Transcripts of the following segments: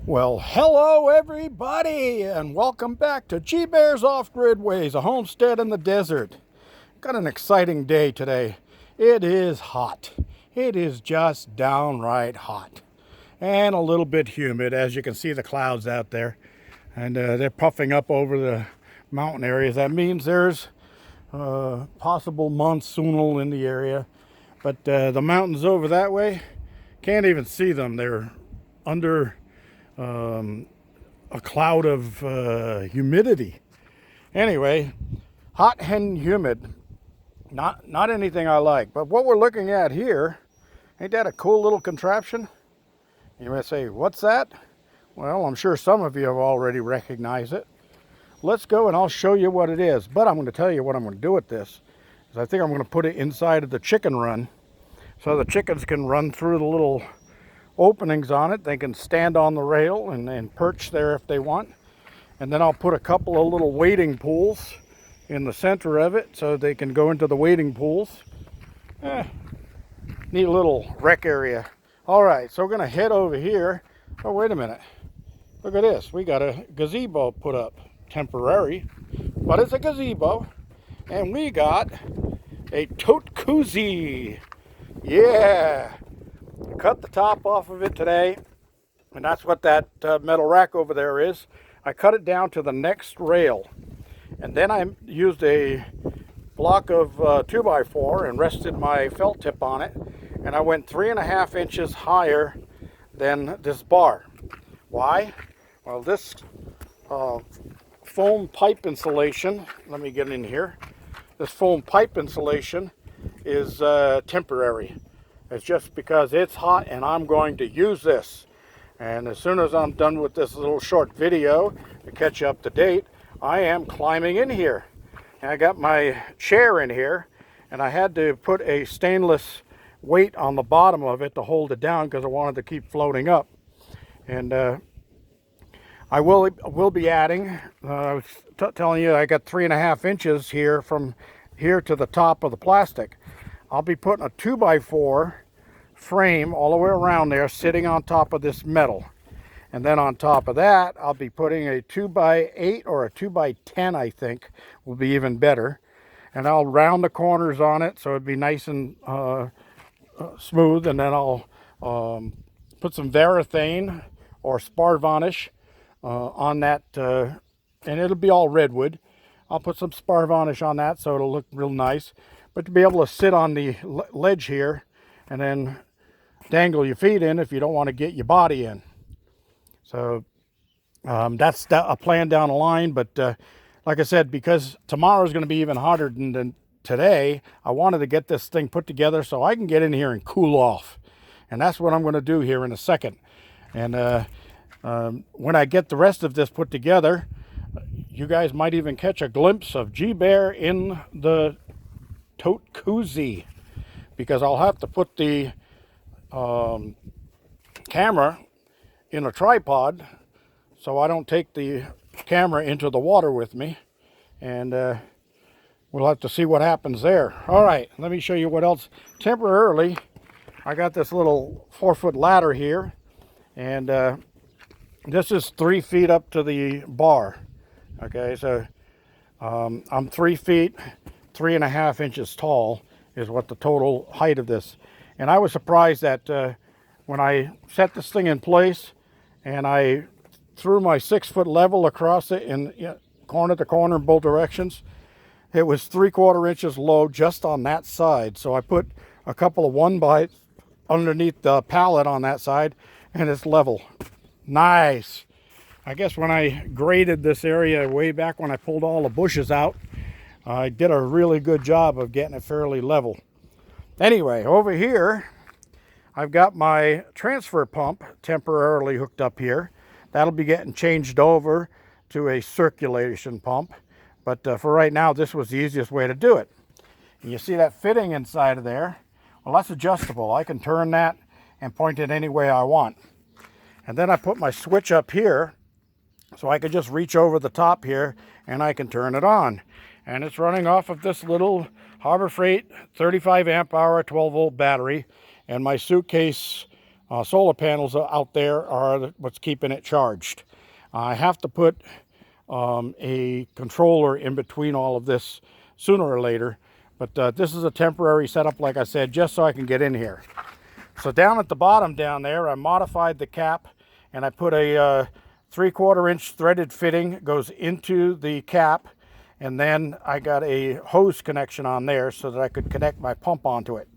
Well, hello everybody, and welcome back to G Bear's Off-Grid Ways, a homestead in the desert. Got an exciting day today. It is hot. It is just downright hot. And a little bit humid, as you can see the clouds out there. And they're puffing up over the mountain areas. That means there's possible monsoonal in the area. But the mountains over that way, can't even see them. They're under a cloud of humidity. Anyway, hot and humid. Not anything I like. But what we're looking at here, ain't that a cool little contraption? You might say, what's that? Well, I'm sure some of you have already recognized it. Let's go and I'll show you what it is. But I'm going to tell you what I'm going to do with this. Is I think I'm going to put it inside of the chicken run so the chickens can run through the little openings on it. They can stand on the rail and perch there if they want. And then I'll put a couple of little wading pools in the center of it so they can go into the wading pools. Neat little rec area. All right, so we're going to head over here. Oh, wait a minute. Look at this. We got a gazebo put up. Temporary, but it's a gazebo. And we got a Tote-cuzzi. Yeah. Cut the top off of it today, and that's what that metal rack over there is. I cut it down to the next rail, and then I used a block of 2x4 and rested my felt tip on it, and I went 3.5 inches higher than this bar. Why? Well, this foam pipe insulation, let me get in here, this foam pipe insulation is temporary. It's just because it's hot and I'm going to use this. And as soon as I'm done with this little short video to catch you up to date, I am climbing in here. And I got my chair in here, and I had to put a stainless weight on the bottom of it to hold it down because I wanted to keep floating up. And I will be adding, I was telling you I got 3.5 inches here from here to the top of the plastic. I'll be putting a 2x4 frame all the way around there sitting on top of this metal. And then on top of that, I'll be putting a 2x8 or a 2x10, I think, will be even better. And I'll round the corners on it so it'd be nice and smooth. And then I'll put some varathane or spar varnish on that, and it'll be all redwood. I'll put some spar varnish on that so it'll look real nice. But to be able to sit on the ledge here and then dangle your feet in if you don't want to get your body in. So that's a plan down the line. But like I said, because tomorrow is going to be even hotter than today, I wanted to get this thing put together so I can get in here and cool off. And that's what I'm going to do here in a second. And when I get the rest of this put together, you guys might even catch a glimpse of G-Bear in the Tote-cuzzi, because I'll have to put the camera in a tripod so I don't take the camera into the water with me, and we'll have to see what happens there. All right, let me show you what else. Temporarily, I got this little 4-foot ladder here, and this is 3 feet up to the bar. Okay, so I'm 3 feet 3.5 inches tall is what the total height of this. And I was surprised that when I set this thing in place and I threw my 6-foot level across it in corner to corner in both directions, it was 3/4 inches low just on that side. So I put a couple of 1x underneath the pallet on that side, and it's level. Nice. I guess when I graded this area way back when I pulled all the bushes out, I did a really good job of getting it fairly level. Anyway, over here, I've got my transfer pump temporarily hooked up here. That'll be getting changed over to a circulation pump. But for right now, this was the easiest way to do it. And you see that fitting inside of there? Well, that's adjustable. I can turn that and point it any way I want. And then I put my switch up here so I could just reach over the top here and I can turn it on. And it's running off of this little Harbor Freight 35 amp hour 12 volt battery, and my suitcase solar panels out there are what's keeping it charged. I have to put a controller in between all of this sooner or later, but this is a temporary setup, like I said, just so I can get in here. So down at the bottom down there, I modified the cap and I put a 3/4 inch threaded fitting goes into the cap, and then I got a hose connection on there so that I could connect my pump onto it.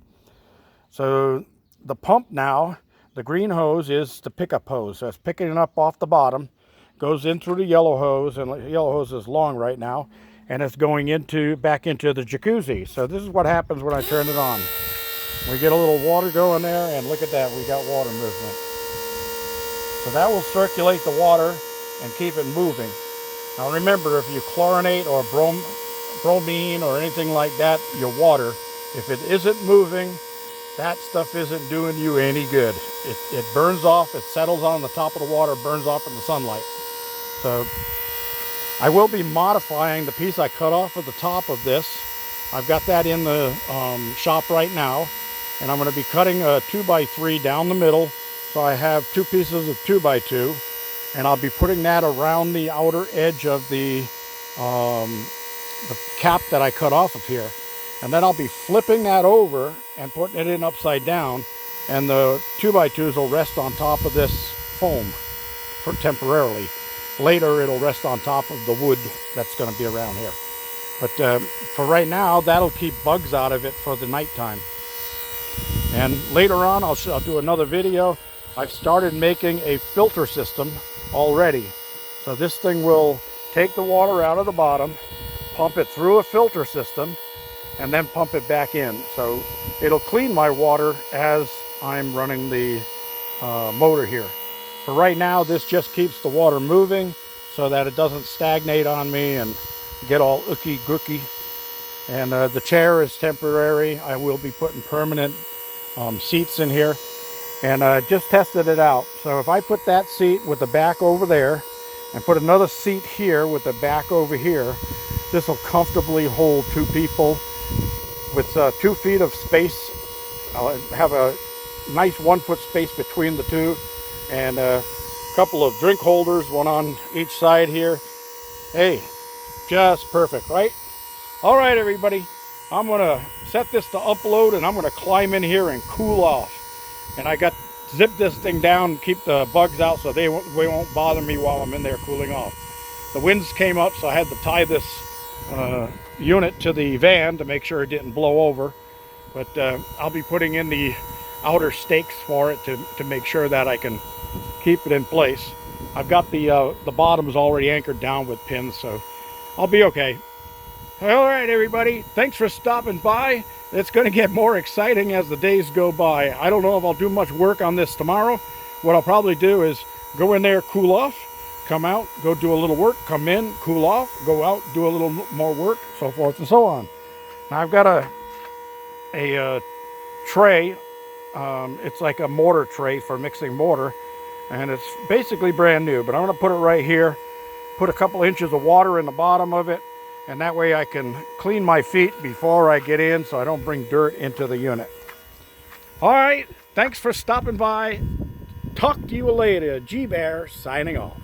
So the pump now, the green hose is the pickup hose. So it's picking it up off the bottom, goes in through the yellow hose, and the yellow hose is long right now, and it's going back into the jacuzzi. So this is what happens when I turn it on. We get a little water going there, and look at that, we got water movement. So that will circulate the water and keep it moving. Now remember, if you chlorinate or bromine or anything like that, your water, if it isn't moving, that stuff isn't doing you any good. It burns off, it settles on the top of the water, burns off in the sunlight. So I will be modifying the piece I cut off at the top of this. I've got that in the shop right now, and I'm going to be cutting a 2x3 down the middle, so I have 2 pieces of 2x2, and I'll be putting that around the outer edge of the cap that I cut off of here. And then I'll be flipping that over and putting it in upside down, and the 2x2s will rest on top of this foam temporarily. Later it'll rest on top of the wood that's going to be around here. But for right now, that'll keep bugs out of it for the nighttime. And later on, I'll do another video. I've started making a filter system already. So this thing will take the water out of the bottom, pump it through a filter system, and then pump it back in. So it'll clean my water as I'm running the motor here. For right now, this just keeps the water moving so that it doesn't stagnate on me and get all ooky gooky. And the chair is temporary. I will be putting permanent seats in here, and just tested it out. So if I put that seat with the back over there and put another seat here with the back over here, this will comfortably hold 2 people with 2 feet of space. I'll have a nice 1-foot space between the two, and a couple of drink holders, one on each side here. Hey, just perfect, right? All right, everybody, I'm gonna set this to upload, and I'm gonna climb in here and cool off. And I got zip this thing down, keep the bugs out so they won't bother me while I'm in there cooling off. The winds came up, so I had to tie this unit to the van to make sure it didn't blow over. But I'll be putting in the outer stakes for it to make sure that I can keep it in place. I've got the bottoms already anchored down with pins, so I'll be okay. All right, everybody, thanks for stopping by. It's going to get more exciting as the days go by. I don't know if I'll do much work on this tomorrow. What I'll probably do is go in there, cool off, come out, go do a little work, come in, cool off, go out, do a little more work, so forth and so on. Now I've got a tray. It's like a mortar tray for mixing mortar, and it's basically brand new, but I'm going to put it right here, put a couple inches of water in the bottom of it, and that way I can clean my feet before I get in so I don't bring dirt into the unit. All right, thanks for stopping by. Talk to you later. G-Bear signing off.